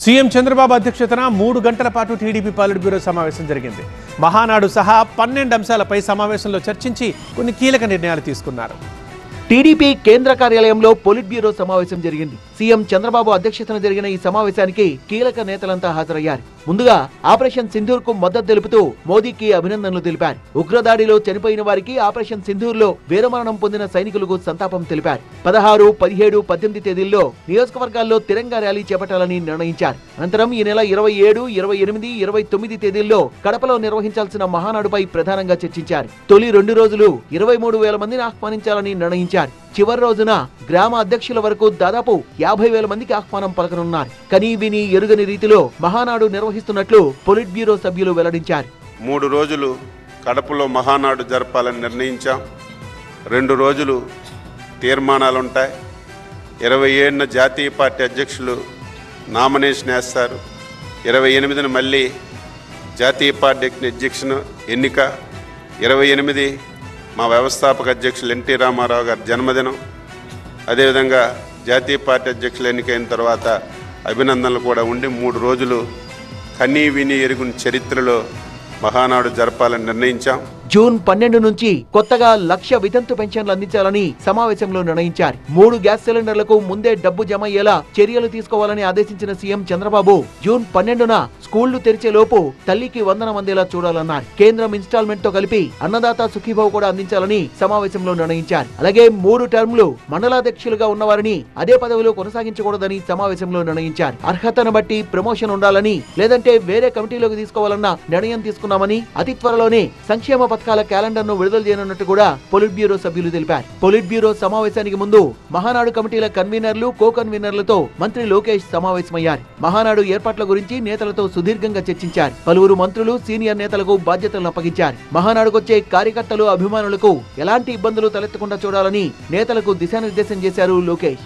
CM Chandrababu అధ్యక్షతన 3 గంటల పాటు టీడీపీ పాలిట్ బ్యూరో సమావేశం జరిగింది. మహానాడు సహా 12 అంశాలపై సమావేశంలో చర్చించి కొన్ని కీలక నిర్ణయాలు తీసుకున్నారు. టీడీపీ కేంద్ర కార్యాలయంలో పొలిట్ బ్యూరో సమావేశం జరిగింది. సీఎం చంద్రబాబు అధ్యక్షతన జరిగిన ఈ సమావేశానికి కీలక నేతలంతా హాజరయ్యారు. ముందుగా ఆపరేషన్ సింధూర్ కు మద్దతు తెలుపుతూ మోదీకి అభినందనలు తెలిపారు. ఉగ్రదాడిలో చనిపోయిన వారికి, ఆపరేషన్ సింధూర్ లో వీరమరణం పొందిన సైనికులకు సంతాపం తెలిపారు. 16, 17, 18 తేదీల్లో నియోజకవర్గాల్లో తిరంగా ర్యాలీ చేపట్టాలని నిర్ణయించారు. అనంతరం ఈ నెల 27, 28, 29 తేదీల్లో కడపలో నిర్వహించాల్సిన మహానాడుపై ప్రధానంగా చర్చించారు. తొలి 2 రోజులు 23,000 మందిని ఆహ్వానించాలని నిర్ణయించారు. చివరి రోజున గ్రామ అధ్యక్షుల వరకు దాదాపు 50,000 మందికి ఆహ్వానం పలకనున్నారు. కనీ విని ఎరుగని రీతిలో మహానాడు నిర్వహిస్తున్నట్లు పొలిట్ బ్యూరో సభ్యులు వెల్లడించారు. 3 రోజులు కడపలో మహానాడు జరపాలని నిర్ణయించాం. 2 రోజులు తీర్మానాలుంటాయి. 27న జాతీయ పార్టీ అధ్యక్షులు నామినేషన్ వేస్తారు. 28న మళ్ళీ జాతీయ పార్టీ అధ్యక్షుని ఎన్నిక. 28 మా వ్యవస్థాపక అధ్యక్షులు ఎన్టీ రామారావు గారి జన్మదినం. అదేవిధంగా జాతీయ పార్టీ అధ్యక్షులు ఎన్నికైన తర్వాత అభినందనలు కూడా ఉండి 3 రోజులు కనీ విని ఎరుగుని చరిత్రలో మహానాడు జరపాలని నిర్ణయించాం. జూన్ 12 నుంచి కొత్తగా 1,00,000 వితంతు పెన్షన్లు అందించాలని సమావేశంలో నిర్ణయించారు. 3 గ్యాస్ సిలిండర్లకు ముందే డబ్బు జమ అయ్యేలా చర్యలు తీసుకోవాలని ఆదేశించిన సీఎం చంద్రబాబు జూన్ 12న స్కూళ్లు తెరిచే లోపు తల్లికి వందనం అందేలా చూడాలన్నారు. కేంద్రం ఇన్స్టాల్మెంట్ తో కలిపి అన్నదాత సుఖీభావ్ కూడా అందించాలని సమావేశంలో నిర్ణయించారు. అలాగే 3 టర్ములు మండలాధ్యక్షులుగా ఉన్నవారిని అదే పదవిలో కొనసాగించకూడదని సమావేశంలో నిర్ణయించారు. అర్హతను బట్టి ప్రమోషన్ ఉండాలని, లేదంటే వేరే కమిటీలోకి తీసుకోవాలన్న నిర్ణయం తీసుకున్నామని, అతి త్వరలోనే సంక్షేమ పథకాల క్యాలెండర్ ను విడుదల చేయనున్నట్టు కూడా పొలిట్ బ్యూరో సభ్యులు తెలిపారు. పొలిట్ బ్యూరో సమావేశానికి ముందు మహానాడు కమిటీల కన్వీనర్లు, కో కన్వీనర్లతో మంత్రి లోకేష్ సమావేశమయ్యారు. మహానాడు ఏర్పాట్ల గురించి నేతలతో సుదీర్ఘంగా చర్చించారు. పలువురు మంత్రులు, సీనియర్ నేతలకు బాధ్యతలను అప్పగించారు. మహానాడుకొచ్చే కార్యకర్తలు, అభిమానులకు ఎలాంటి ఇబ్బందులు తలెత్తకుండా చూడాలని నేతలకు దిశానిర్దేశం చేశారు లోకేష్.